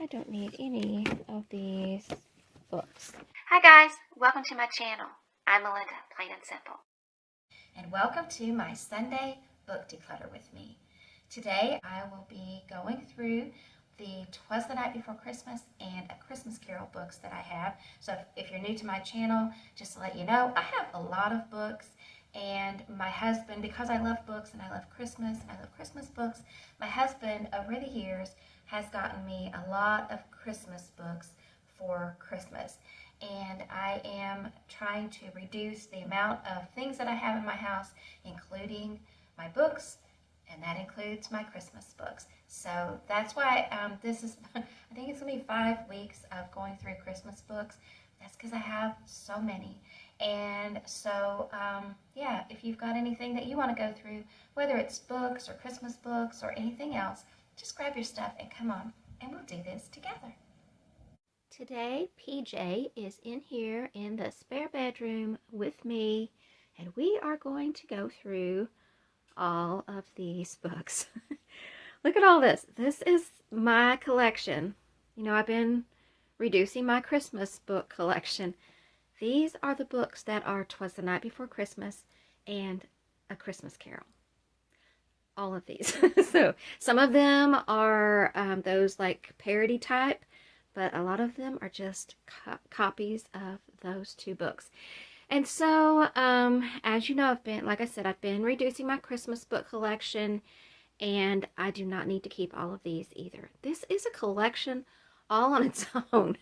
I don't need any of these books. Hi guys, welcome to my channel. I'm Melinda, plain and simple. And welcome to my Sunday Book Declutter with me. Today I will be going through the Twas the Night Before Christmas and A Christmas Carol books that I have. So if you're new to my channel, just to let you know, I have a lot of books. And my husband, because I love books and I love Christmas and I love Christmas books, my husband over the years has gotten me a lot of Christmas books for Christmas. And I am trying to reduce the amount of things that I have in my house, including my books, and that includes my Christmas books. So that's why this is, I think it's going to be 5 weeks of going through Christmas books. That's because I have so many. And so, yeah, if you've got anything that you want to go through, whether it's books or Christmas books or anything else, just grab your stuff and come on, and we'll do this together. Today, PJ is in here in the spare bedroom with me, and we are going to go through all of these books. Look at all this. This is my collection. You know, I've been reducing my Christmas book collection. These are the books that are Twas the Night Before Christmas and A Christmas Carol. All of these. So some of them are those like parody type, but a lot of them are just copies of those two books. And so, as you know, I've been reducing my Christmas book collection, and I do not need to keep all of these either. This is a collection all on its own.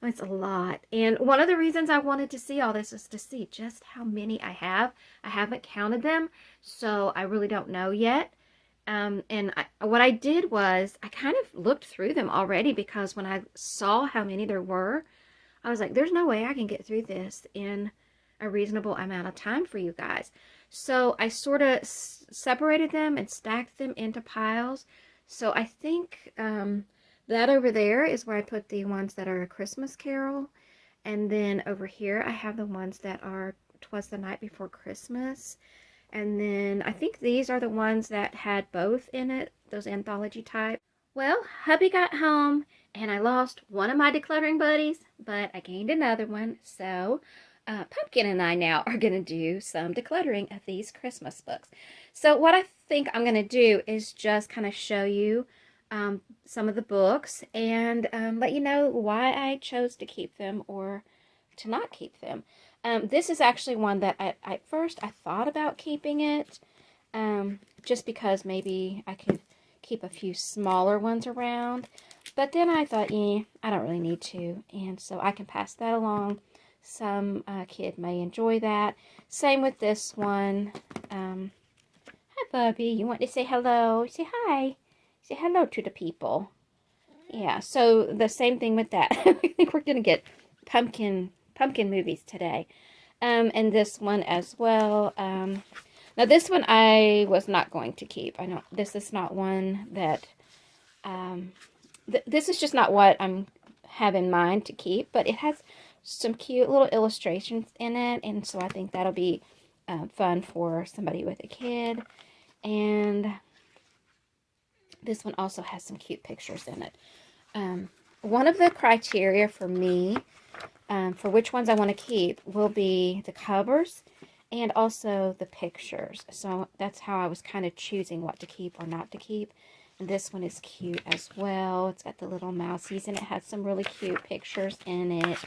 It's a lot. And one of the reasons I wanted to see all this is to see just how many I have. I haven't counted them, so I really don't know yet. What I did was I kind of looked through them already, because when I saw how many there were, I was like, there's no way I can get through this in a reasonable amount of time for you guys. So I sort of separated them and stacked them into piles. So I think that over there is where I put the ones that are A Christmas Carol. And then over here I have the ones that are Twas the Night Before Christmas. And then I think these are the ones that had both in it, those anthology type. Well, hubby got home and I lost one of my decluttering buddies, but I gained another one. So Pumpkin and I now are going to do some decluttering of these Christmas books. So what I think I'm going to do is just kind of show you some of the books and let you know why I chose to keep them or to not keep them. This is actually one that at first I thought about keeping it, just because maybe I could keep a few smaller ones around. But then I thought, I don't really need to, and so I can pass that along. Some kid may enjoy that. Same with this one. Hi, Bubby. You want to say hello? Say hi. Say hello to the people. Yeah, so the same thing with that. I think we're going to get pumpkin movies today. And this one as well. Now this one I was not going to keep. This is not one that, this is just not what I'm have in mind to keep, but it has some cute little illustrations in it, and so I think that'll be fun for somebody with a kid. And this one also has some cute pictures in it. One of the criteria for me for which ones I want to keep will be the covers and also the pictures. So that's how I was kind of choosing what to keep or not to keep. And this one is cute as well. It's got the little mousies and it has some really cute pictures in it.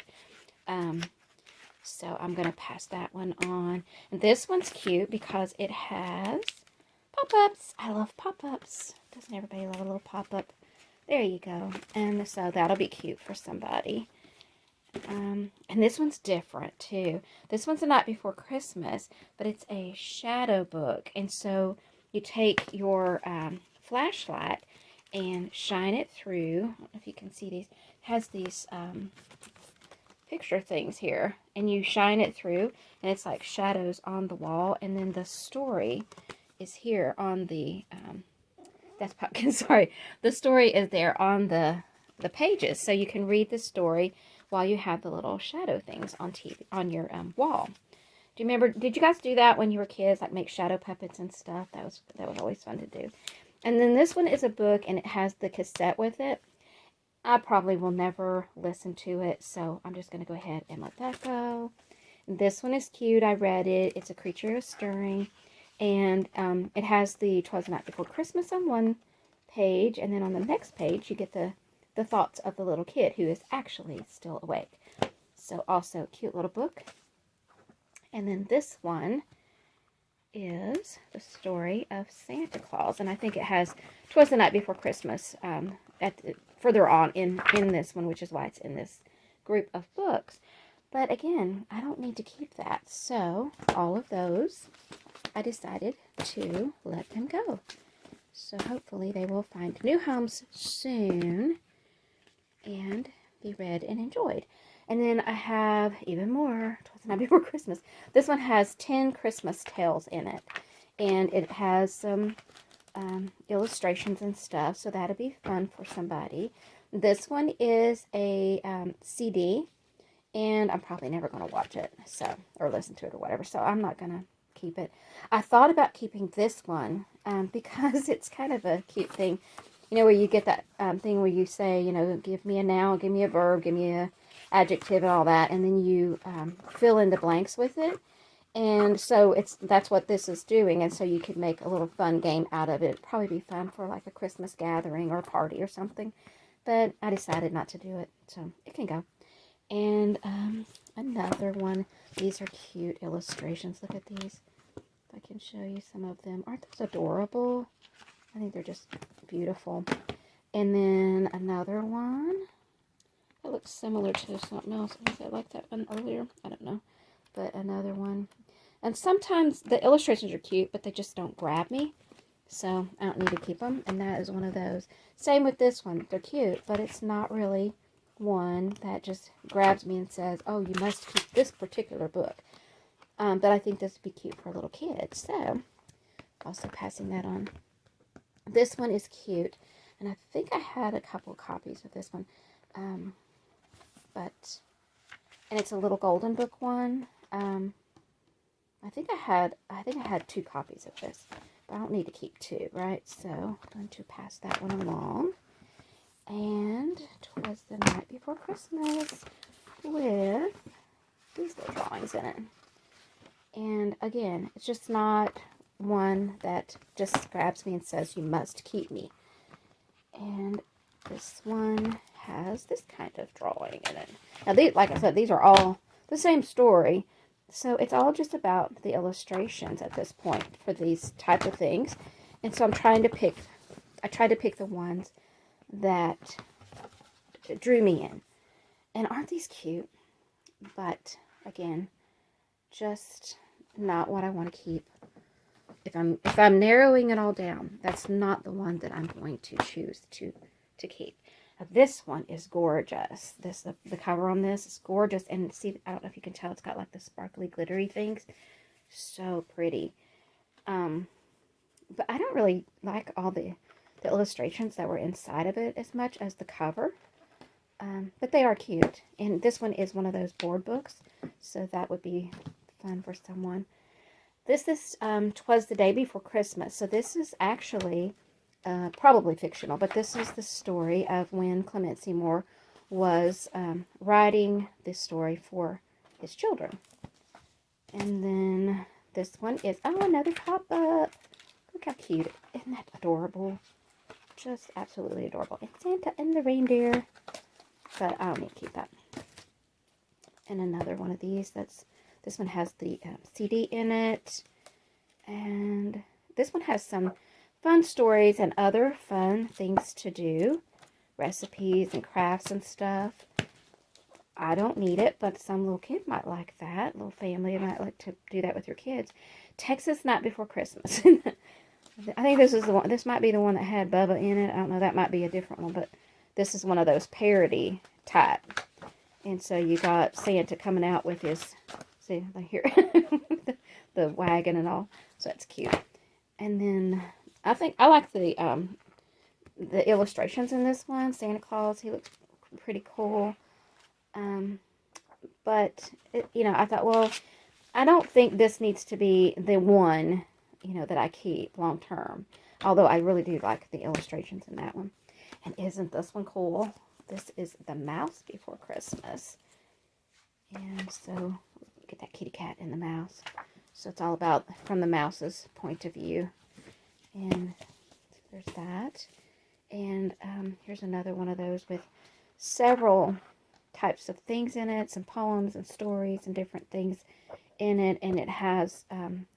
So I'm going to pass that one on. And this one's cute because it has pop-ups. I love pop-ups. Doesn't everybody love a little pop-up? There you go. And so that'll be cute for somebody. And this one's different too. This one's The Night Before Christmas, but it's a shadow book. And so you take your flashlight and shine it through. I don't know if you can see these. It has these picture things here. And you shine it through, and it's like shadows on the wall. And then the story is here on the, that's Pumpkin, sorry. The story is there on the pages. So you can read the story while you have the little shadow things on TV, on your wall. Do you remember, did you guys do that when you were kids, like make shadow puppets and stuff? That was always fun to do. And then this one is a book, and it has the cassette with it. I probably will never listen to it, so I'm just going to go ahead and let that go. This one is cute. I read it. It's A Creature of Stirring, and it has the Twas the Night Before Christmas on one page, and then on the next page you get the thoughts of the little kid who is actually still awake. So also a cute little book. And then this one is the story of Santa Claus, and I think it has Twas the Night Before Christmas further on in this one, which is why it's in this group of books. But again, I don't need to keep that, so all of those I decided to let them go. So hopefully they will find new homes soon and be read and enjoyed. And then I have even more Twas the Night Before Christmas. This one has 10 Christmas tales in it. And it has some illustrations and stuff. So that'll be fun for somebody. This one is a CD. And I'm probably never going to watch it. Or listen to it or whatever. So I'm not going to keep it. I thought about keeping this one. Because it's kind of a cute thing. You know, where you get that thing where you say, you know, give me a noun, give me a verb, give me a adjective and all that, and then you fill in the blanks with it. And so that's what this is doing, and so you could make a little fun game out of it. It'd probably be fun for like a Christmas gathering or a party or something, but I decided not to do it, so it can go. And another one. These are cute illustrations. Look at these. If I can show you some of them. Aren't those adorable? I think they're just beautiful. And then another one. That looks similar to something else. Was it like that one earlier? I don't know. But another one. And sometimes the illustrations are cute, but they just don't grab me. So I don't need to keep them. And that is one of those. Same with this one. They're cute, but it's not really one that just grabs me and says, oh, you must keep this particular book. But I think this would be cute for a little kid. So, also passing that on. This one is cute. And I think I had a couple copies of this one. And it's a little golden book one. I think I had 2 copies of this, but I don't need to keep 2, right? So I'm going to pass that one along. And Twas the Night Before Christmas with these little drawings in it. And again, it's just not one that just grabs me and says, you must keep me. And this one has this kind of drawing in it. Now, like I said, these are all the same story. So it's all just about the illustrations at this point for these type of things. And so I try to pick the ones that drew me in. And aren't these cute? But again, just not what I want to keep. If I'm narrowing it all down, that's not the one that I'm going to choose to keep. Now, this one is gorgeous. The cover on this is gorgeous, and see, I don't know if you can tell, it's got like the sparkly, glittery things. So pretty. But I don't really like all the illustrations that were inside of it as much as the cover. But they are cute. And this one is one of those board books, so that would be fun for someone. This is Twas the Day Before Christmas. So this is actually probably fictional, but this is the story of when Clement Seymour was writing this story for his children. And then this one is, oh, another pop-up. Look how cute. Isn't that adorable? Just absolutely adorable. And Santa and the reindeer. But I don't need to keep that. And another one of these. This one has the CD in it. And this one has some fun stories and other fun things to do. Recipes and crafts and stuff. I don't need it, but some little kid might like that. Little family might like to do that with your kids. Texas Night Before Christmas. I think this is the one. This might be the one that had Bubba in it. I don't know. That might be a different one, but this is one of those parody type. And so you got Santa coming out with his, see, like here, the wagon and all. So that's cute. And then I think I like the illustrations in this one. Santa Claus, he looks pretty cool. But I thought, well, I don't think this needs to be the one, that I keep long term. Although I really do like the illustrations in that one. And isn't this one cool? This is The Mouse Before Christmas. And so, get that kitty cat and the mouse. So it's all about from the mouse's point of view. And there's that. And here's another one of those with several types of things in it, some poems and stories and different things in it. And it has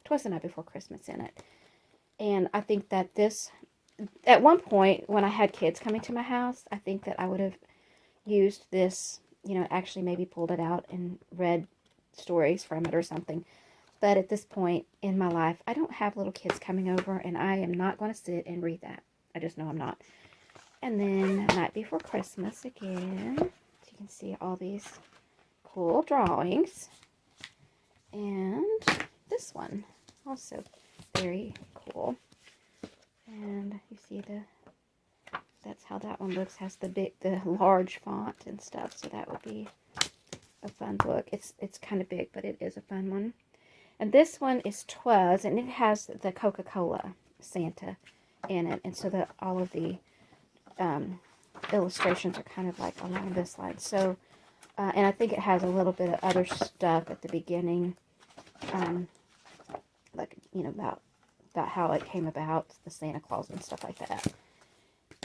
Twas the Night Before Christmas in it. And I think that this, at one point when I had kids coming to my house, I think that I would have used this, actually maybe pulled it out and read stories from it or something. But at this point in my life, I don't have little kids coming over, and I am not going to sit and read that. I just know I'm not. And then Night Before Christmas again. So you can see all these cool drawings. And this one, also very cool. And you see that's how that one looks. Has the large font and stuff. So that would be a fun book. It's kind of big, but it is a fun one. And this one is Twas, and it has the Coca-Cola Santa in it. And so all of the illustrations are kind of like along this line. So, and I think it has a little bit of other stuff at the beginning, like, about how it came about, the Santa Claus and stuff like that.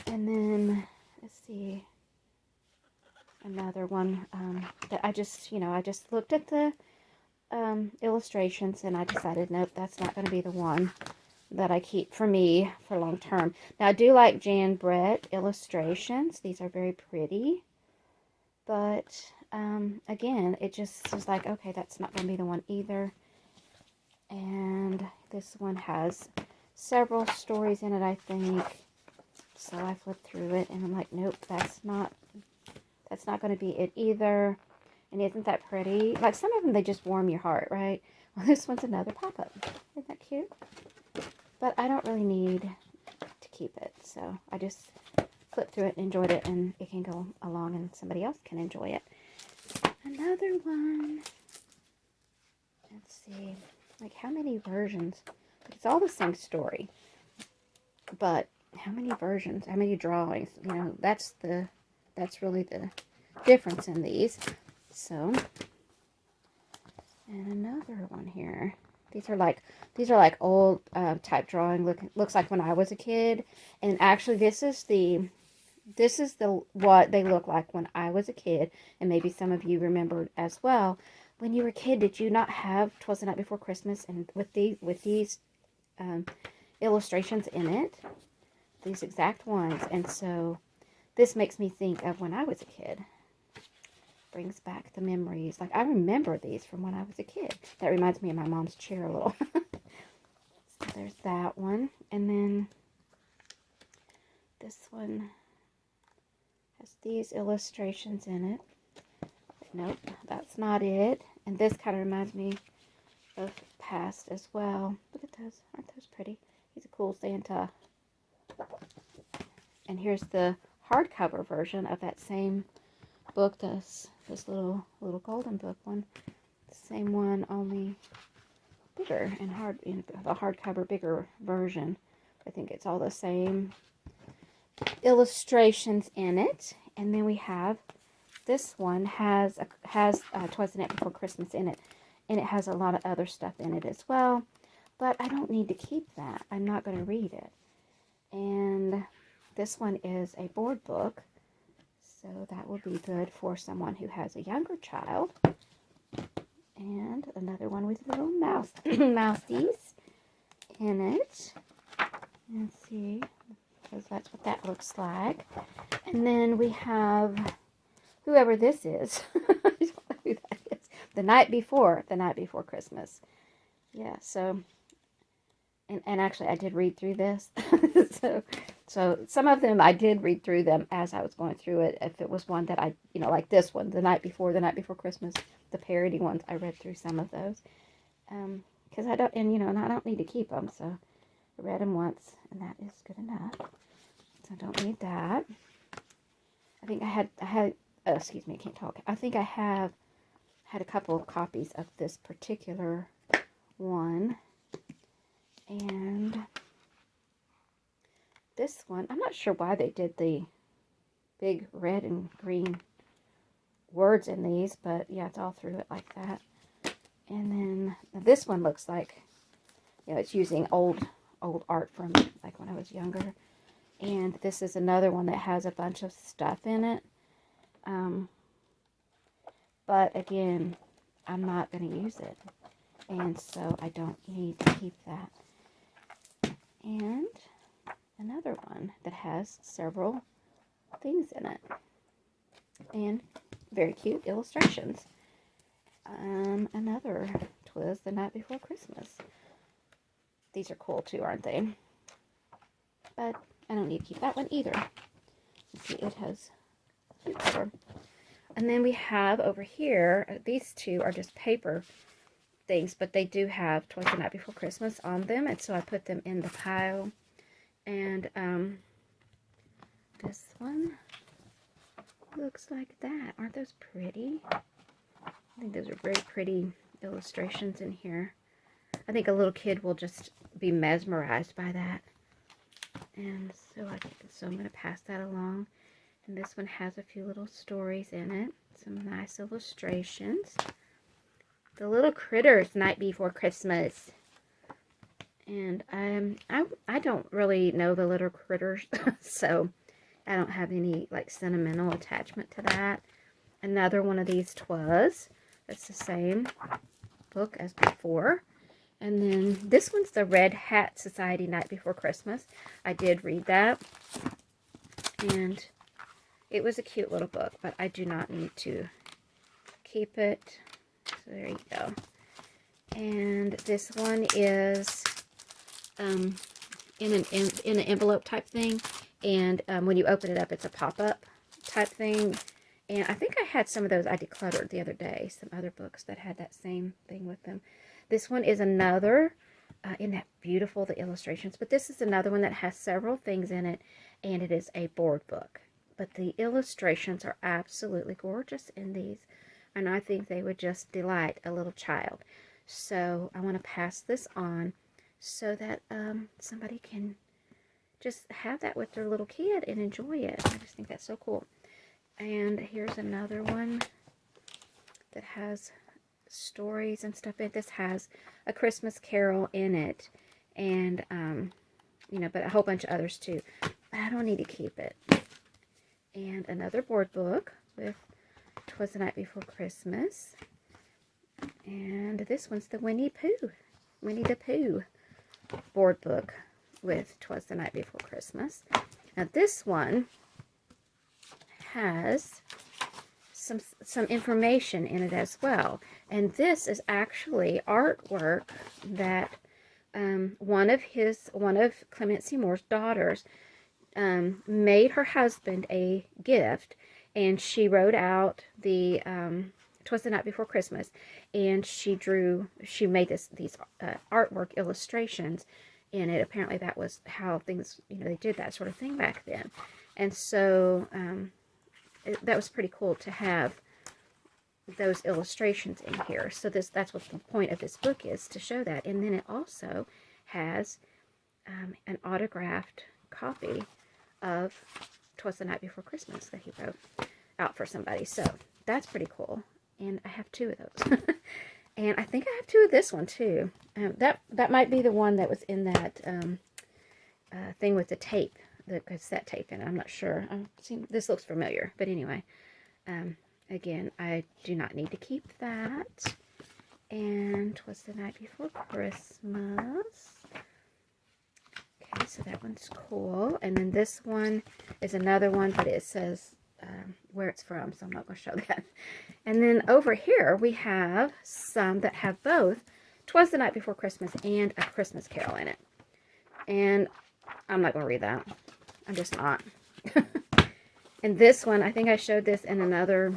And then, let's see, another one that I just looked at the illustrations, and I decided, nope, that's not going to be the one that I keep for me for long term. Now, I do like Jan Brett illustrations. These are very pretty. But, again, it just was like, okay, that's not going to be the one either. And this one has several stories in it, I think. So I flipped through it, and I'm like, nope, that's not going to be it either. And isn't that pretty? Like, some of them, they just warm your heart, right? Well, this one's another pop-up. Isn't that cute? But I don't really need to keep it. So I just flipped through it and enjoyed it. And it can go along and somebody else can enjoy it. Another one. Let's see. Like, how many versions? It's all the same story. But how many versions? How many drawings? That's really the difference in these. So, and another one here. These are like old type drawing. Looks like when I was a kid. And actually, this is what they look like when I was a kid. And maybe some of you remembered as well. When you were a kid, did you not have Twas the Night Before Christmas and with these illustrations in it? These exact ones. And so this makes me think of when I was a kid. Brings back the memories. Like, I remember these from when I was a kid. That reminds me of my mom's chair a little. So there's that one. And then this one has these illustrations in it. But nope, that's not it. And this kind of reminds me of past as well. Look at those. Aren't those pretty? He's a cool Santa. And here's the hardcover version of that same book, this little golden book one. The same one, only bigger and the hardcover bigger version. I think it's all the same illustrations in it. And then we have this one has Twas the Night Before Christmas in it, and it has a lot of other stuff in it as well. But I don't need to keep that. I'm not going to read it. And this one is a board book. So that will be good for someone who has a younger child. And another one with little mousies in it. Let's see, because that's what that looks like. And then we have whoever this is. I don't know who that is. The night before Christmas. Yeah, so, and actually I did read through this. So some of them I did read through them as I was going through it. If it was one that I, like this one, the night before Christmas, the parody ones, I read through some of those. Because I don't need to keep them. So I read them once, and that is good enough. So I don't need that. I think excuse me, I can't talk. I think I have had a couple of copies of this particular one. And this one, I'm not sure why they did the big red and green words in these, but yeah, it's all through it like that. And then this one looks like, you know, it's using old art from like when I was younger. And this is another one that has a bunch of stuff in it. But again, I'm not going to use it. And so I don't need to keep that. And another one that has several things in it. And very cute illustrations. Another Twas the Night Before Christmas. These are cool too, aren't they? But I don't need to keep that one either. Let's see, it has cute cover. And then we have over here, these two are just paper things, but they do have Twas the Night Before Christmas on them, and so I put them in the pile. And this one looks like that. Aren't those pretty? I think those are very pretty illustrations in here. I think a little kid will just be mesmerized by that. And so I'm going to pass that along. And this one has a few little stories in it. Some nice illustrations. The Little Critters Night Before Christmas. And I don't really know the Little Critters, so I don't have any like sentimental attachment to that. Another one of these Twas. It's the same book as before. And then this one's the Red Hat Society Night Before Christmas. I did read that. And it was a cute little book, but I do not need to keep it. So there you go. And this one is in an envelope type thing. And when you open it up, it's a pop-up type thing. And I think I had some of those I decluttered the other day. Some other books that had that same thing with them. This one is another, isn't that beautiful, the illustrations? But this is another one that has several things in it, and it is a board book. But the illustrations are absolutely gorgeous in these, and I think they would just delight a little child. So I want to pass this on so that somebody can just have that with their little kid and enjoy it. I just think that's so cool. And here's another one that has stories and stuff in it. This has A Christmas Carol in it, and you know, but a whole bunch of others too. But I don't need to keep it. And another board book with Twas the Night Before Christmas. And this one's the Winnie the Pooh board book with Twas the Night Before Christmas. Now this one has some information in it as well. And this is actually artwork that one of Clement Seymour's daughters made her husband a gift, and she wrote out the Twas the Night Before Christmas, and she made these artwork illustrations in it. Apparently that was how things, you know, they did that sort of thing back then. And so that was pretty cool to have those illustrations in here. So that's what the point of this book is, to show that. And then it also has an autographed copy of Twas the Night Before Christmas that he wrote out for somebody. So that's pretty cool. And I have two of those. And I think I have two of this one too. That might be the one that was in that thing with the tape, the cassette tape in it. I'm not sure. This looks familiar. But anyway, again, I do not need to keep that. And Twas the Night Before Christmas. Okay, so that one's cool. And then this one is another one, but it says where it's from, so I'm not going to show that. And then over here, we have some that have both Twas the Night Before Christmas and A Christmas Carol in it. And I'm not going to read that. I'm just not. And this one, I think I showed this in another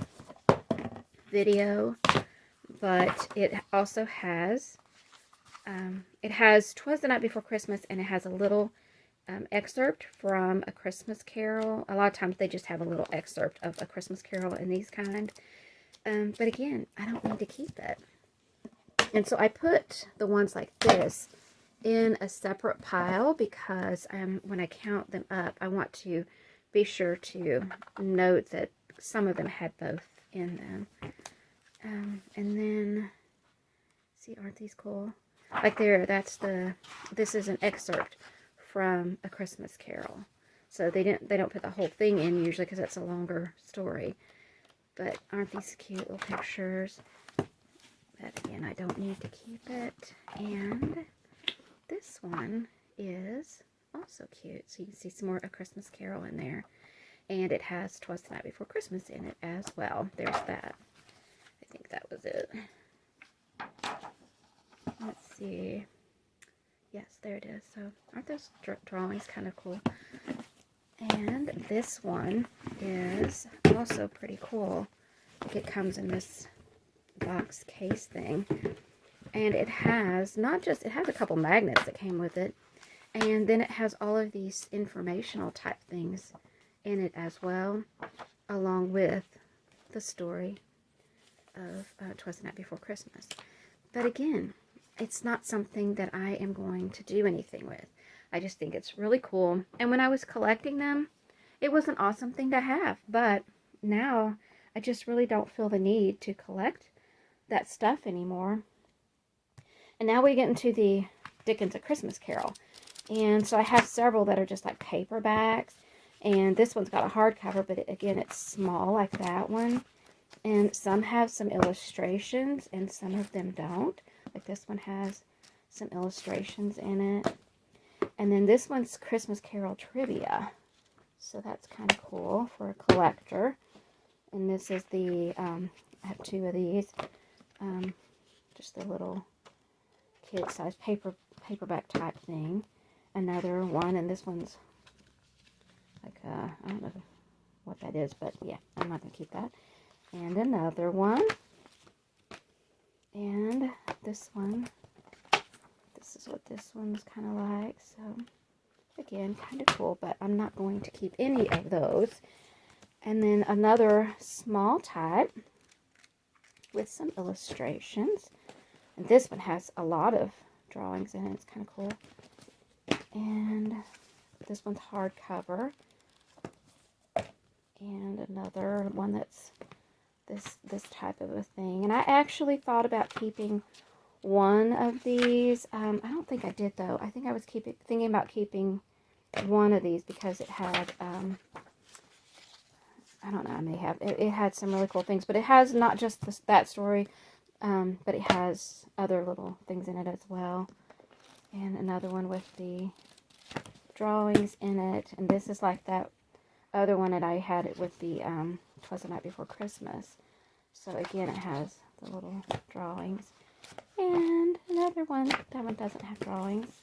video, but it also has, Twas the Night Before Christmas, and it has a little excerpt from A Christmas Carol. A lot of times they just have a little excerpt of A Christmas Carol in these kind. But again, I don't need to keep it. And so I put the ones like this in a separate pile because when I count them up, I want to be sure to note that some of them had both in them. And then, see, aren't these cool? Like there, this is an excerpt from A Christmas Carol. So they don't put the whole thing in usually because it's a longer story. But aren't these cute little pictures? But again, I don't need to keep it. And this one is also cute. So you can see some more A Christmas Carol in there. And it has 'Twas the Night Before Christmas in it as well. There's that. I think that was it. Let's see. Yes, there it is. So aren't those drawings kind of cool? And this one is also pretty cool. It comes in this box case thing. And it has it has a couple magnets that came with it. And then it has all of these informational type things in it as well, along with the story of 'Twas the Night Before Christmas. But again, it's not something that I am going to do anything with. I just think it's really cool. And when I was collecting them, it was an awesome thing to have. But now, I just really don't feel the need to collect that stuff anymore. And now we get into the Dickens A Christmas Carol. And so I have several that are just like paperbacks. And this one's got a hardcover, but again, it's small like that one. And some have some illustrations, and some of them don't. Like this one has some illustrations in it. And then this one's Christmas Carol Trivia. So that's kind of cool for a collector. And this is the, I have two of these. Just the little kid-size paperback type thing. Another one, and this one's like, I don't know what that is, but yeah, I'm not going to keep that. And another one. And this one. This is what this one's kind of like. So, again, kind of cool, but I'm not going to keep any of those. And then another small type with some illustrations. And this one has a lot of drawings in it. It's kind of cool. And this one's hardcover. And another one that's this type of a thing. And I actually thought about keeping one of these. I don't think I did, though. I think I was thinking about keeping one of these because it had, I don't know, I may have, it had some really cool things. But it has not just that story, but it has other little things in it as well. And another one with the drawings in it. And this is like that other one that I had it with the 'Twas the Night Before Christmas. So again, it has the little drawings. And another one, that one doesn't have drawings.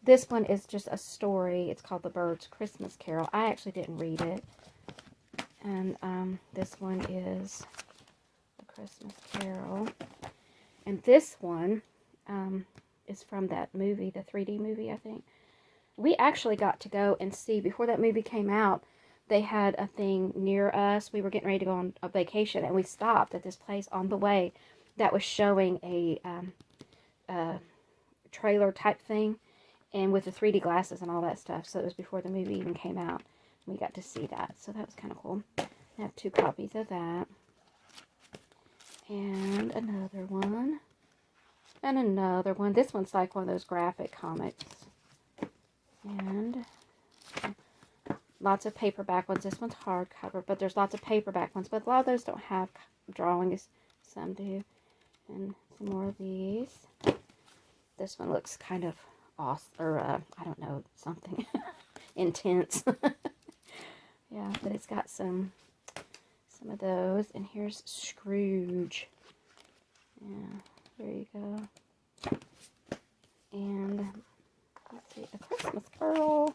This one is just a story. It's called The Bird's Christmas Carol. I actually didn't read it. And this one is The Christmas Carol. And this one is from that movie, the 3D movie, I think. We actually got to go and see, before that movie came out, they had a thing near us. We were getting ready to go on a vacation, and we stopped at this place on the way that was showing a trailer type thing, and with the 3D glasses and all that stuff. So it was before the movie even came out. We got to see that, so that was kind of cool. I have 2 copies of that. And another one. And another one. This one's like one of those graphic comics. And lots of paperback ones. This one's hardcover, but there's lots of paperback ones. But a lot of those don't have drawings. Some do. And some more of these. This one looks kind of awesome, or I don't know, something intense. Yeah, but it's got some of those. And here's Scrooge. Yeah, there you go. And let's see, A Christmas Carol.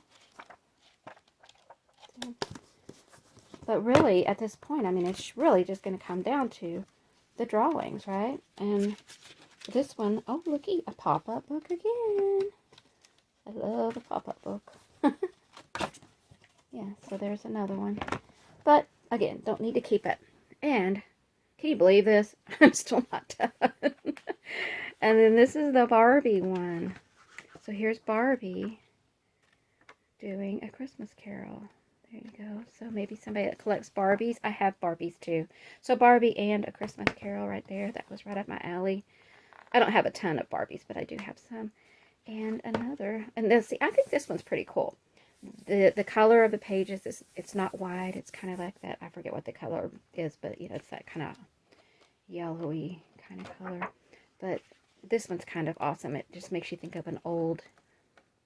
But really, at this point, I mean, it's really just going to come down to the drawings, right? And this one, oh, looky, a pop-up book again. I love a pop-up book. Yeah, so there's another one. But, again, don't need to keep it. And, can you believe this? I'm still not done. And then this is the Barbie one. So here's Barbie doing A Christmas Carol. There you go. So maybe somebody that collects Barbies. I have Barbies too. So Barbie and A Christmas Carol right there. That was right up my alley. I don't have a ton of Barbies, but I do have some. And another. And then see, I think this one's pretty cool. The color of the pages is, it's not white. It's kind of like that. I forget what the color is, but you know, it's that kind of yellowy kind of color. But this one's kind of awesome. It just makes you think of an old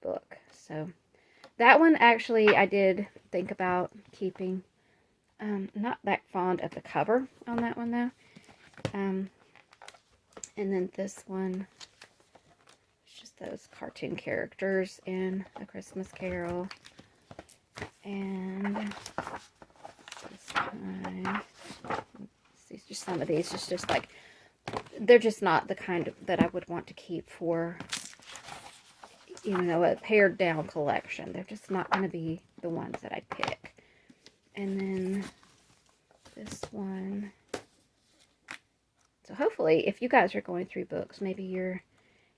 book. So that one actually I did think about keeping. Not that fond of the cover on that one though. And then this one, it's just those cartoon characters in A Christmas Carol. And this one, see, just some of these, just like, they're just not the kind of, that I would want to keep for, you know, a pared down collection. They're just not going to be the ones that I pick. And then this one. So hopefully, if you guys are going through books, maybe you're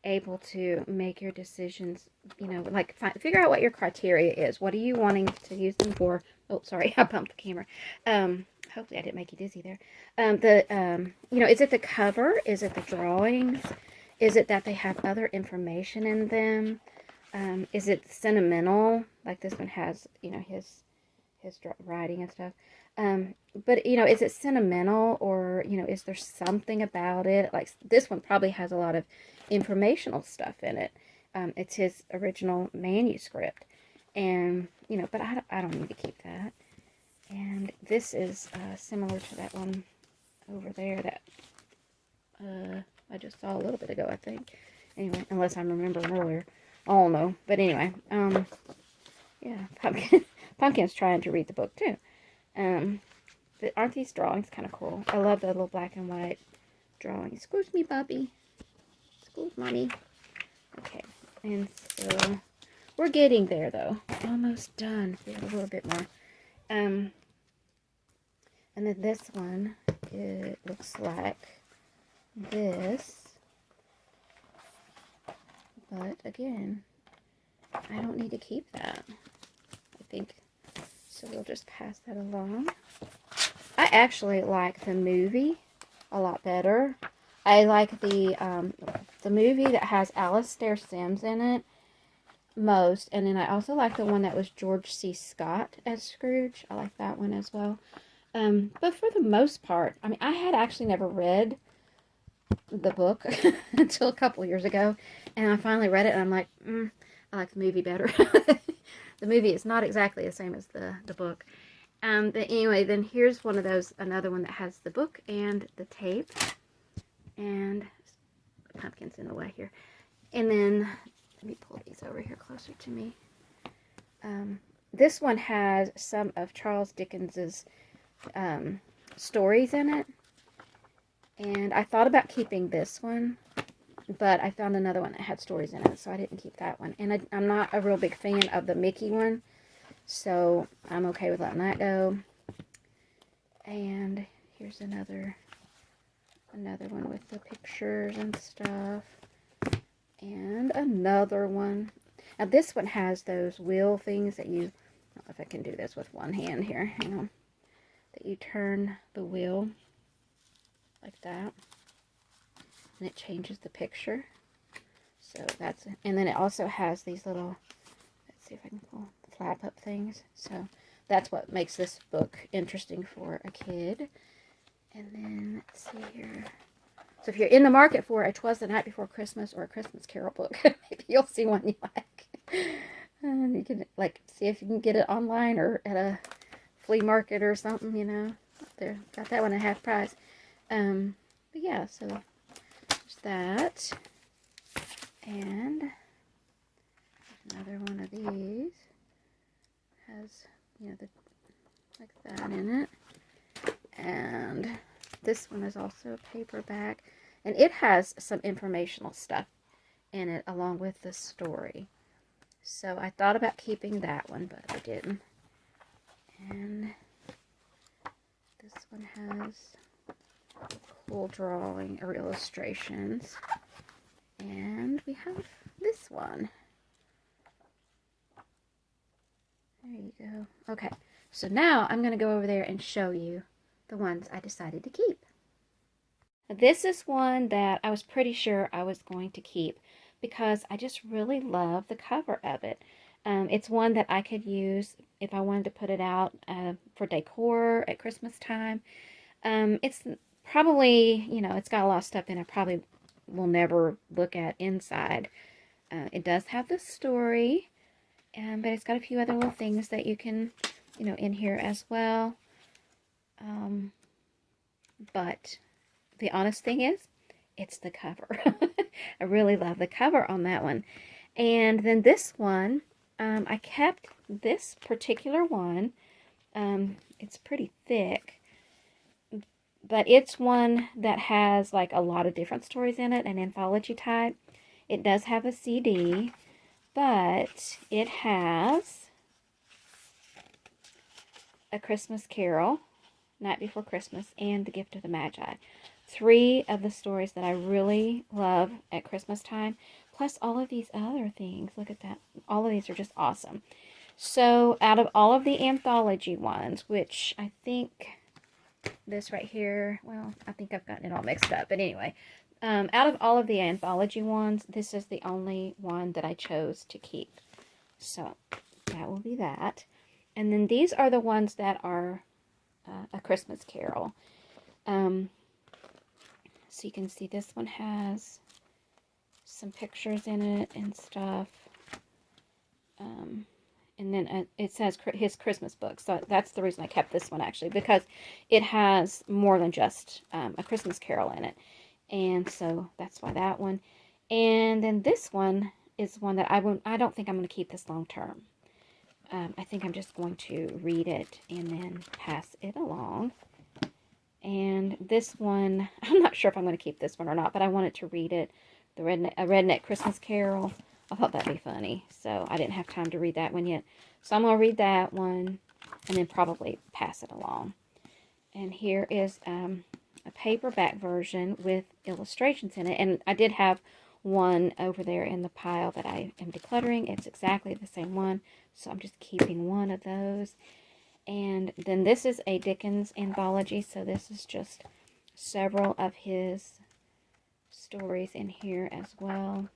able to make your decisions, you know, like figure out what your criteria is. What are you wanting to use them for? Oh, sorry, I bumped the camera. Hopefully I didn't make you dizzy there. You know, is it the cover? Is it the drawings? Is it that they have other information in them? Is it sentimental? Like this one has, you know, his writing and stuff. But, you know, is it sentimental, or, you know, is there something about it? Like this one probably has a lot of informational stuff in it. It's his original manuscript. And, you know, but I don't need to keep that. And this is similar to that one over there that I just saw a little bit ago, I think. Anyway, unless I'm remembering earlier. I don't know. But anyway, yeah, Pumpkin's trying to read the book too. But aren't these drawings kind of cool? I love the little black and white drawings. Excuse me, Bubby. Excuse mommy. Okay, and so we're getting there though. Almost done. We have a little bit more. And then this one, it looks like this. But again, I don't need to keep that. I think so. We'll just pass that along. I actually like the movie a lot better. I like the movie that has Alastair Sims in it most, and then I also like the one that was George C. Scott as Scrooge. I like that one as well. But for the most part, I mean, I had actually never read the book until a couple years ago, and I finally read it, and I'm like, I like the movie better. The movie is not exactly the same as the book. But anyway, then here's one of those, another one that has the book and the tape. And the pumpkin's in the way here. And then, let me pull these over here closer to me. This one has some of Charles Dickens's stories in it. And I thought about keeping this one, but I found another one that had stories in it, so I didn't keep that one. And I'm not a real big fan of the Mickey one, so I'm okay with letting that go. And here's another one with the pictures and stuff. And another one. Now this one has those wheel things that you, I don't know if I can do this with one hand here, hang on. That you turn the wheel like that. And it changes the picture. So that's, and then it also has these little, let's see if I can pull the flap up things. So that's what makes this book interesting for a kid. And then, let's see here. So if you're in the market for a 'Twas the Night Before Christmas or a Christmas Carol book, maybe you'll see one you like. And you can, like, see if you can get it online or at a flea market or something, you know. There, got that one at half price. But yeah, so there's that. And another one of these has, you know, the, like that in it. And this one is also a paperback, and it has some informational stuff in it along with the story. So I thought about keeping that one, but I didn't. And this one has cool drawing or illustrations. And we have this one. There you go. Okay, So now I'm going to go over there and show you the ones I decided to keep. This is one that I was pretty sure I was going to keep because I just really love the cover of it. It's one that I could use if I wanted to put it out for decor at Christmas time. It's probably, it's got a lot of stuff in it I probably will never look at inside. It does have the story, but it's got a few other little things that you can, in here as well. But the honest thing is, it's the cover. I really love the cover on that one. And then this one, I kept this particular one. It's pretty thick, but it's one that has like a lot of different stories in it, an anthology type. It does have a CD, but it has A Christmas Carol, Night Before Christmas, and The Gift of the Magi. 3 of the stories that I really love at Christmas time, plus all of these other things. Look at that. All of these are just awesome. So out of all of the anthology ones, which I think this right here, well, I think I've gotten it all mixed up. But anyway, out of all of the anthology ones, this is the only one that I chose to keep. So that will be that. And then these are the ones that are A Christmas Carol. So you can see this one has some pictures in it and stuff. And then it says his Christmas book. So that's the reason I kept this one, actually, because it has more than just A Christmas Carol in it. And so that's why that one. And then this one is one that I don't think I'm going to keep this long term. I think I'm just going to read it and then pass it along. And this one, I'm not sure if I'm going to keep this one or not, but I wanted to read it. A Redneck Christmas Carol. I thought that'd be funny, so I didn't have time to read that one yet. So I'm going to read that one and then probably pass it along. And here is a paperback version with illustrations in it. And I did have one over there in the pile that I am decluttering. It's exactly the same one, so I'm just keeping one of those. And then this is a Dickens anthology, so this is just several of his stories in here as well.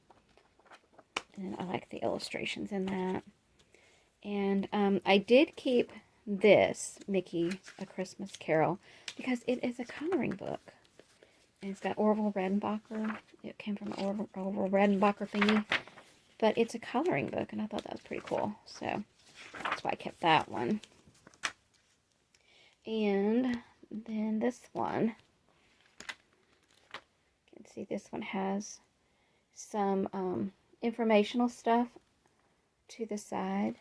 And I like the illustrations in that. And I did keep this, Mickey's A Christmas Carol, because it is a coloring book. And it's got Orville Redenbacher. It came from an Orville Redenbacher thingy. But it's a coloring book, and I thought that was pretty cool. So that's why I kept that one. And then this one, you can see this one has some informational stuff to the side.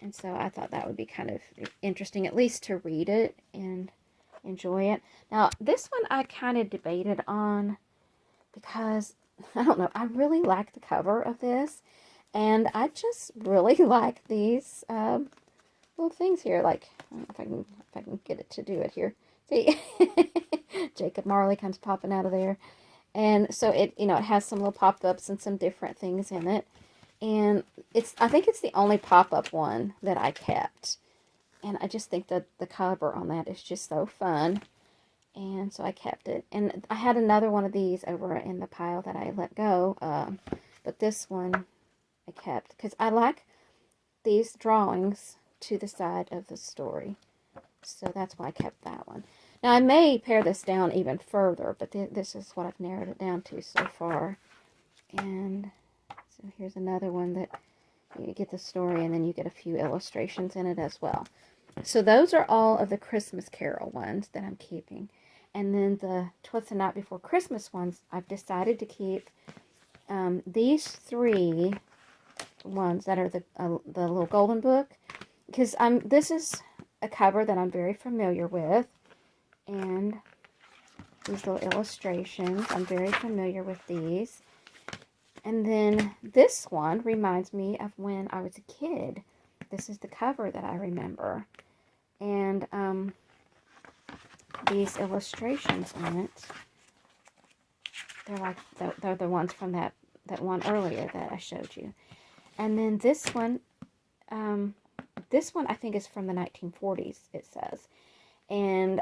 And so I thought that would be kind of interesting, at least to read it and enjoy it. Now, this one I kind of debated on because, I don't know, I really like the cover of this. And I just really like these little things here, like, I don't know if I can get it to do it here. See, Jacob Marley comes popping out of there. And so it, it has some little pop-ups and some different things in it. And I think it's the only pop-up one that I kept. And I just think that the cover on that is just so fun. And so I kept it. And I had another one of these over in the pile that I let go. But this one I kept because I like these drawings to the side of the story. So that's why I kept that one. Now I may pare this down even further, but this is what I've narrowed it down to so far. And so here's another one that you get the story and then you get a few illustrations in it as well. So those are all of the Christmas Carol ones that I'm keeping. And then the Twas the Night Before Christmas ones, I've decided to keep these 3 ones that are the little golden book. Because this is a cover that I'm very familiar with. And these little illustrations, I'm very familiar with these. And then this one reminds me of when I was a kid. This is the cover that I remember. And these illustrations on it, they're like they're the ones from that one earlier that I showed you. And then this one, This one I think is from the 1940s, it says. And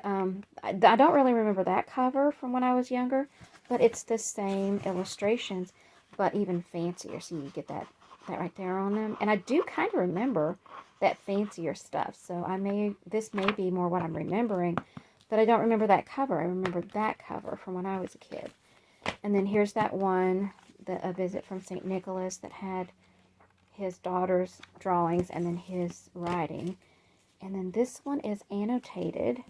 I don't really remember that cover from when I was younger, but it's the same illustrations, but even fancier. So you get that right there on them. And I do kind of remember that fancier stuff. So this may be more what I'm remembering, but I don't remember that cover. I remember that cover from when I was a kid. And then here's that one, A Visit from St. Nicholas, that had his daughter's drawings and then his writing. And then this one is annotated,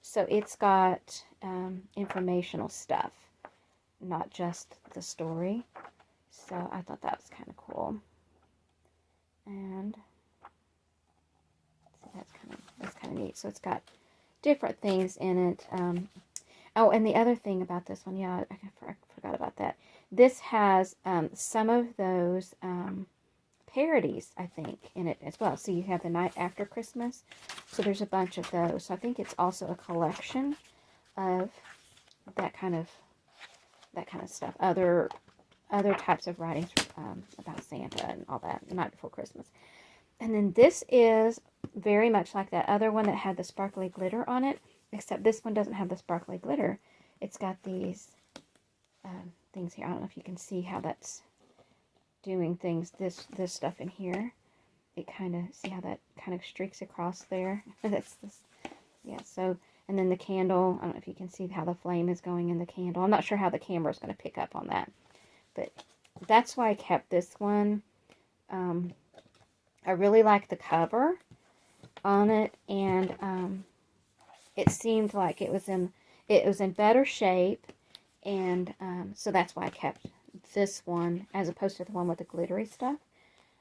so it's got informational stuff, not just the story. So I thought that was kind of cool. And so that's kind of neat. So it's got different things in it. Oh, and the other thing about this one, yeah, I forgot about that. This has some of those parodies, I think, in it as well. So you have The Night After Christmas. So there's a bunch of those. So I think it's also a collection of that kind of stuff. Other types of writings about Santa and all that, The Night Before Christmas. And then this is very much like that other one that had the sparkly glitter on it, except this one doesn't have the sparkly glitter. It's got these things here. I don't know if you can see how that's doing things. This stuff in here, it kind of, see how that kind of streaks across there. That's this, yeah. So, and then the candle, I don't know if you can see how the flame is going in the candle. I'm not sure how the camera is going to pick up on that, but that's why I kept this one. I really like the cover on it, and it seemed like it was in better shape, and so that's why I kept this one as opposed to the one with the glittery stuff.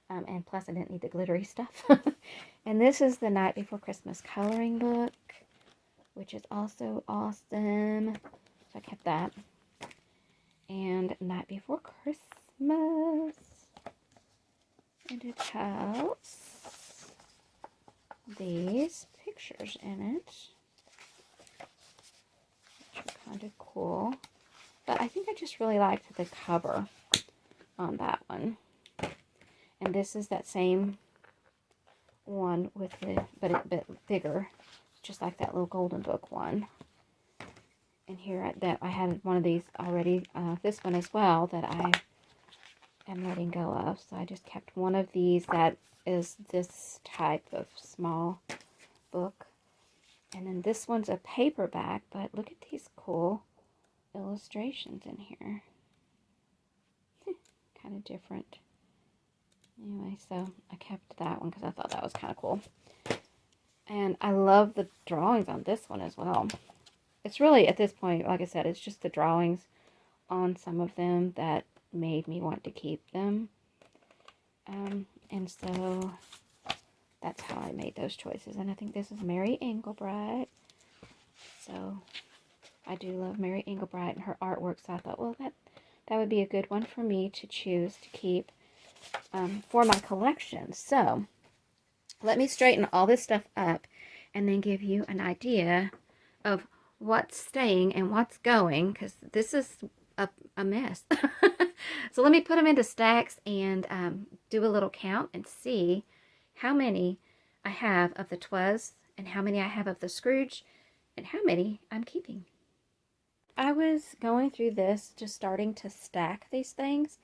And plus I didn't need the glittery stuff. And this is The Night Before Christmas coloring book, which is also awesome. So I kept that. And Night Before Christmas. And it has these pictures in it, which are kind of cool. But I think I just really liked the cover on that one. And this is that same one with but a bit bigger, just like that little golden book one. And here I had one of these already, this one as well, that I am letting go of. So I just kept one of these that is this type of small book. And then this one's a paperback, but look at these cool illustrations in here. Kind of different. Anyway, so I kept that one because I thought that was kind of cool. And I love the drawings on this one as well. It's really, at this point, like I said, it's just the drawings on some of them that made me want to keep them. And so that's how I made those choices. And I think this is Mary Englebright. So I do love Mary Englebright and her artwork. So I thought, well, that would be a good one for me to choose to keep for my collection. So let me straighten all this stuff up and then give you an idea of what's staying and what's going, because this is a mess. So let me put them into stacks and do a little count and see how many I have of the Twas and how many I have of the Scrooge and how many I'm keeping. I was going through this, just starting to stack these things,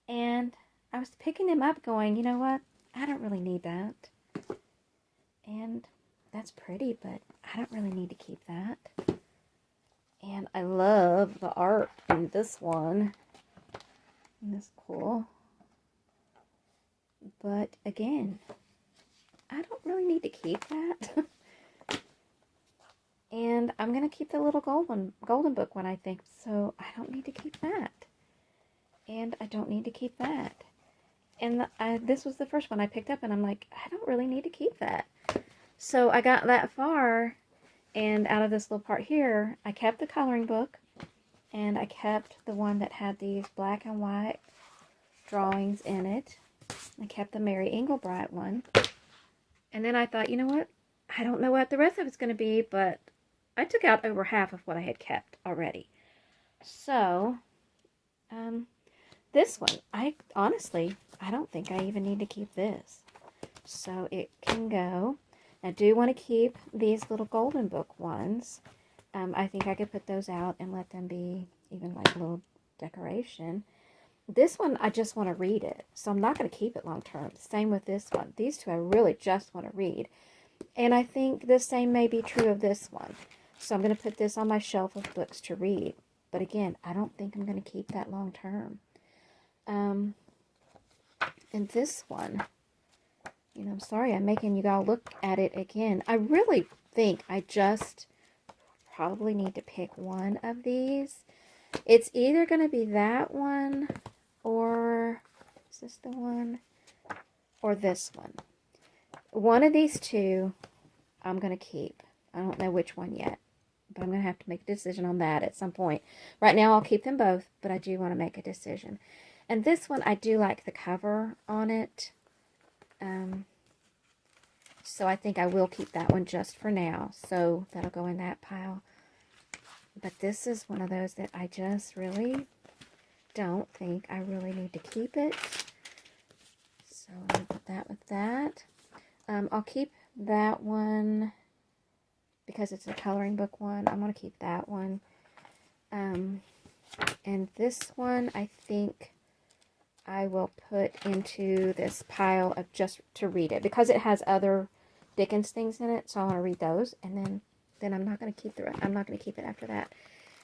and I was picking them up going, you know what, I don't really need that. And that's pretty, but I don't really need to keep that. And I love the art in this one. Isn't this cool? But again, I don't really need to keep that. And I'm going to keep the little golden book one, I think. So I don't need to keep that. And I don't need to keep that. And this was the first one I picked up, and I'm like, I don't really need to keep that. So I got that far, and out of this little part here, I kept the coloring book, and I kept the one that had these black and white drawings in it. I kept the Mary Englebright one. And then I thought, you know what? I don't know what the rest of it's going to be, but I took out over half of what I had kept already. So, this one, honestly, I don't think I even need to keep this. So it can go. I do want to keep these little golden book ones. I think I could put those out and let them be even like a little decoration. This one, I just want to read it. So I'm not going to keep it long term. Same with this one. These two, I really just want to read. And I think the same may be true of this one. So I'm going to put this on my shelf of books to read. But again, I don't think I'm going to keep that long term. And this one, you know, I'm sorry I'm making you all look at it again. I really think I just probably need to pick one of these. It's either going to be that one, or is this the one? Or this one. One of these two I'm going to keep. I don't know which one yet, but I'm going to have to make a decision on that at some point. Right now I'll keep them both, but I do want to make a decision. And this one, I do like the cover on it. So I think I will keep that one just for now. So that'll go in that pile. But this is one of those that I just really don't think I really need to keep it. So I'm going to put that with that. I'll keep that one because it's a coloring book one. I'm going to keep that one. And this one, I think I will put into this pile of just to read it because it has other Dickens things in it. So I want to read those, and then I'm not going to keep I'm not going to keep it after that.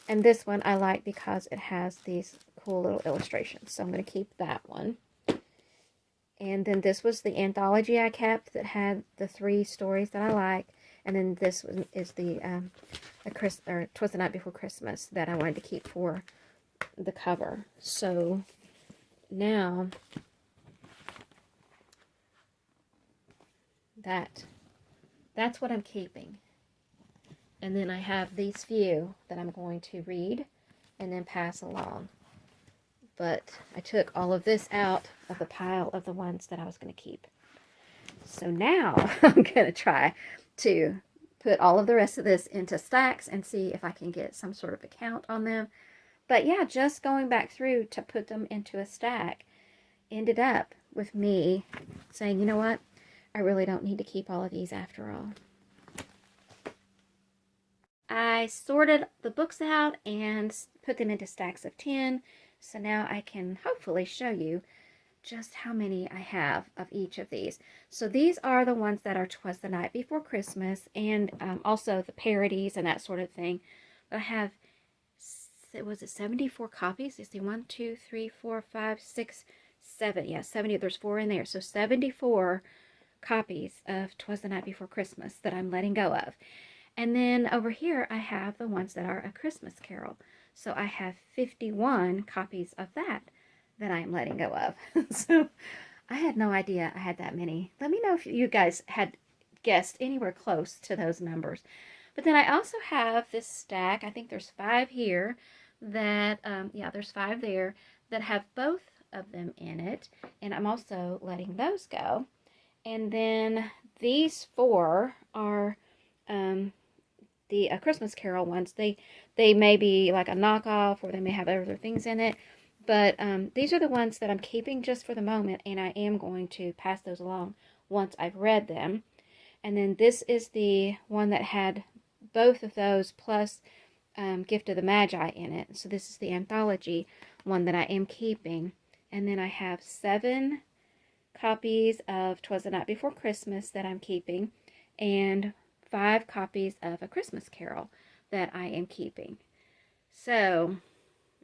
And this one I like because it has these cool little illustrations. So I'm going to keep that one. And then this was the anthology I kept that had the 3 stories that I like. And then this one is the Twas the Night Before Christmas that I wanted to keep for the cover. So now that's what I'm keeping. And then I have these few that I'm going to read and then pass along. But I took all of this out of the pile of the ones that I was going to keep. So now I'm going to try to put all of the rest of this into stacks and see if I can get some sort of a count on them. But yeah, just going back through to put them into a stack ended up with me saying, you know what? I really don't need to keep all of these after all. I sorted the books out and put them into stacks of 10. So now I can hopefully show you just how many I have of each of these. So these are the ones that are Twas the Night Before Christmas, and also the parodies and that sort of thing. I have, was it 74 copies? You see 1, 2, 3, 4, 5, 6, 7. Yeah, 70. There's 4 in there. So 74 copies of Twas the Night Before Christmas that I'm letting go of. And then over here I have the ones that are A Christmas Carol. So I have 51 copies of that I am letting go of. So I had no idea I had that many. Let me know if you guys had guessed anywhere close to those numbers. But then I also have this stack, I think there's 5 here, that, yeah, there's 5 there, that have both of them in it. And I'm also letting those go. And then these 4 are the Christmas Carol ones. They may be like a knockoff, or they may have other things in it. But these are the ones that I'm keeping just for the moment, and I am going to pass those along once I've read them. And then this is the one that had both of those plus Gift of the Magi in it. So this is the anthology one that I am keeping. And then I have 7 copies of Twas the Night Before Christmas that I'm keeping, and 5 copies of A Christmas Carol that I am keeping. So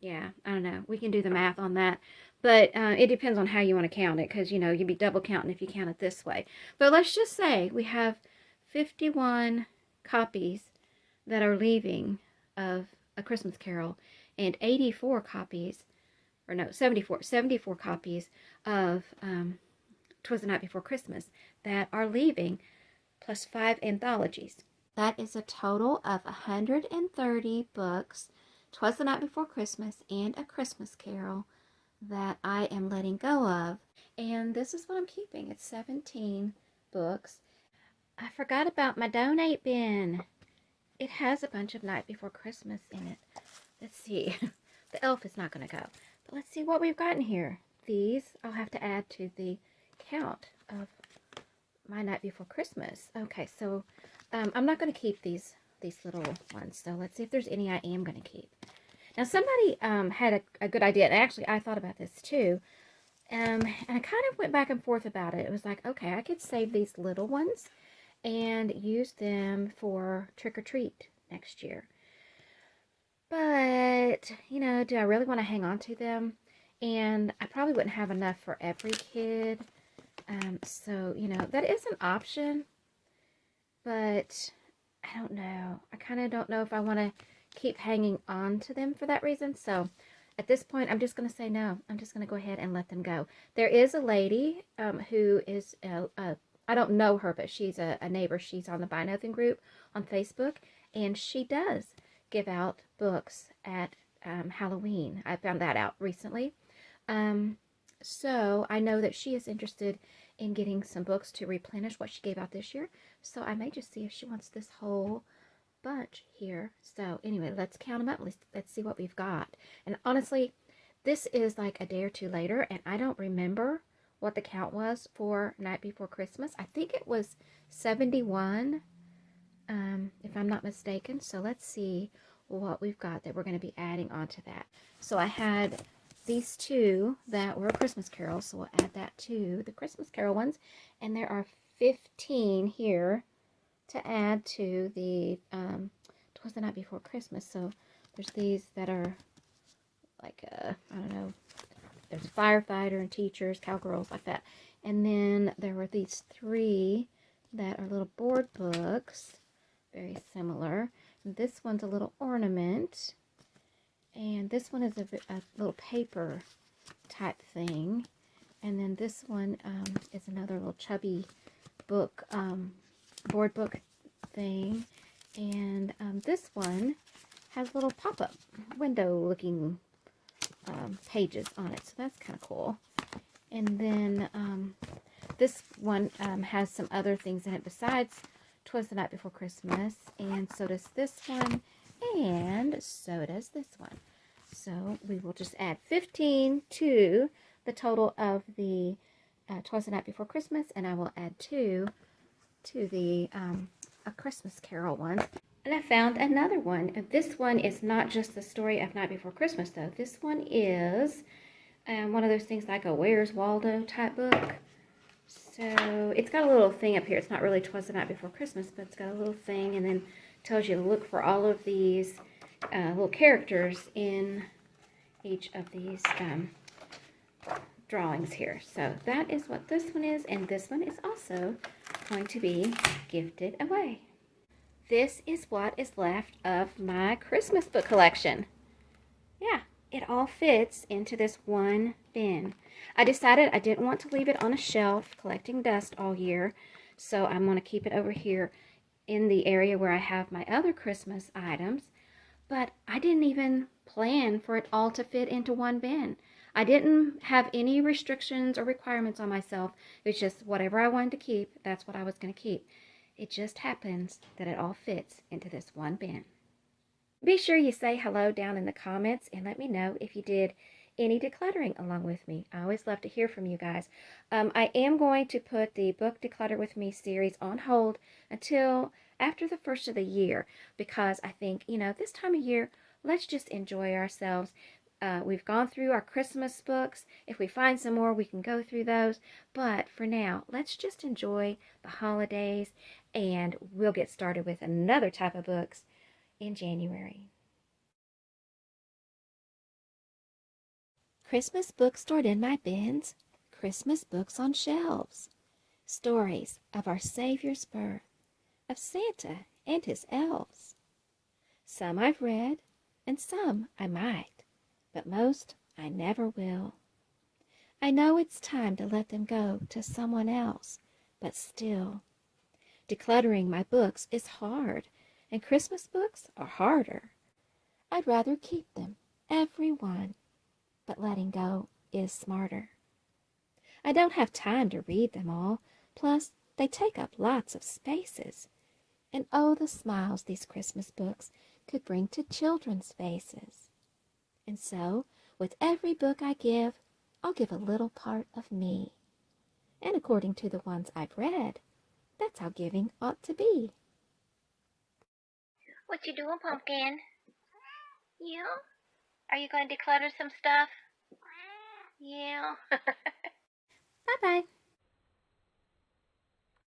yeah, I don't know. We can do the math on that. But it depends on how you want to count it, because, you know, you'd be double counting if you count it this way. But let's just say we have 51 copies that are leaving of A Christmas Carol, and 84 copies, or no, 74 copies of 'Twas the Night Before Christmas that are leaving, plus 5 anthologies. That is a total of 130 books, 'Twas the Night Before Christmas and A Christmas Carol, that I am letting go of. And this is what I'm keeping. It's 17 books. I forgot about my donate bin. It has a bunch of Night Before Christmas in it. Let's see. The elf is not going to go. But let's see what we've got in here. These I'll have to add to the count of my night before Christmas. Okay, so I'm not going to keep these little ones. So let's see if there's any I am going to keep. Now somebody had a good idea, and actually I thought about this too. And I kind of went back and forth about it. It was like, okay, I could save these little ones and use them for trick or treat next year. But, you know, do I really want to hang on to them? And I probably wouldn't have enough for every kid. So, you know, that is an option. But I don't know. I kind of don't know if I want to keep hanging on to them for that reason. So at this point, I'm just going to say no. I'm just going to go ahead and let them go. There is a lady who is, I don't know her, but she's a neighbor. She's on the Buy Nothing group on Facebook. And she does give out books at Halloween. I found that out recently. So I know that she is interested in getting some books to replenish what she gave out this year. So I may just see if she wants this whole bunch here. So anyway, let's count them up. Let's see what we've got. And honestly, this is like a day or two later, and I don't remember what the count was for Night Before Christmas. I think it was 71, if I'm not mistaken. So let's see what we've got that we're going to be adding onto that. So I had these two that were Christmas carols, so we'll add that to the Christmas carol ones. And there are 15 here to add to the Twas the Night Before Christmas. So there's these that are like, I don't know, there's firefighter and teachers, cowgirls, like that. And then there were these 3 that are little board books, very similar. This one's a little ornament, and this one is a little paper type thing. And then this one is another little chubby book, board book thing. And this one has little pop-up window looking pages on it, so that's kind of cool. And then this one has some other things in it besides Twas the Night Before Christmas, and so does this one, and so does this one. So we will just add 15 to the total of the Twas the Night Before Christmas, and I will add 2 to the A Christmas Carol one. And I found another one. This one is not just the story of Night Before Christmas, though. This one is one of those things like a Where's Waldo type book. So it's got a little thing up here. It's not really Twas the Night Before Christmas, but it's got a little thing, and then tells you to look for all of these little characters in each of these drawings here. So that is what this one is, and this one is also going to be gifted away. This is what is left of my Christmas book collection. Yeah, it all fits into this one bin. I decided I didn't want to leave it on a shelf collecting dust all year, so I'm going to keep it over here in the area where I have my other Christmas items. But I didn't even plan for it all to fit into one bin. I didn't have any restrictions or requirements on myself. It's just whatever I wanted to keep, that's what I was going to keep. It just happens that it all fits into this one bin. Be sure you say hello down in the comments and let me know if you did any decluttering along with me. I always love to hear from you guys. I am going to put the Book Declutter With Me series on hold until after the first of the year, because I think, you know, this time of year, let's just enjoy ourselves. We've gone through our Christmas books. If we find some more, we can go through those. But for now, let's just enjoy the holidays, and we'll get started with another type of books in January. Christmas books stored in my bins, Christmas books on shelves, stories of our Savior's birth, of Santa and his elves. Some I've read, and some I might, but most I never will. I know it's time to let them go to someone else, but still, decluttering my books is hard, and Christmas books are harder. I'd rather keep them, every one, but letting go is smarter. I don't have time to read them all, plus they take up lots of spaces. And oh, the smiles these Christmas books could bring to children's faces. And so, with every book I give, I'll give a little part of me. And according to the ones I've read, That's how giving ought to be. What you doing, Pumpkin? Yeah? Are you going to declutter some stuff? Yeah. Bye-bye.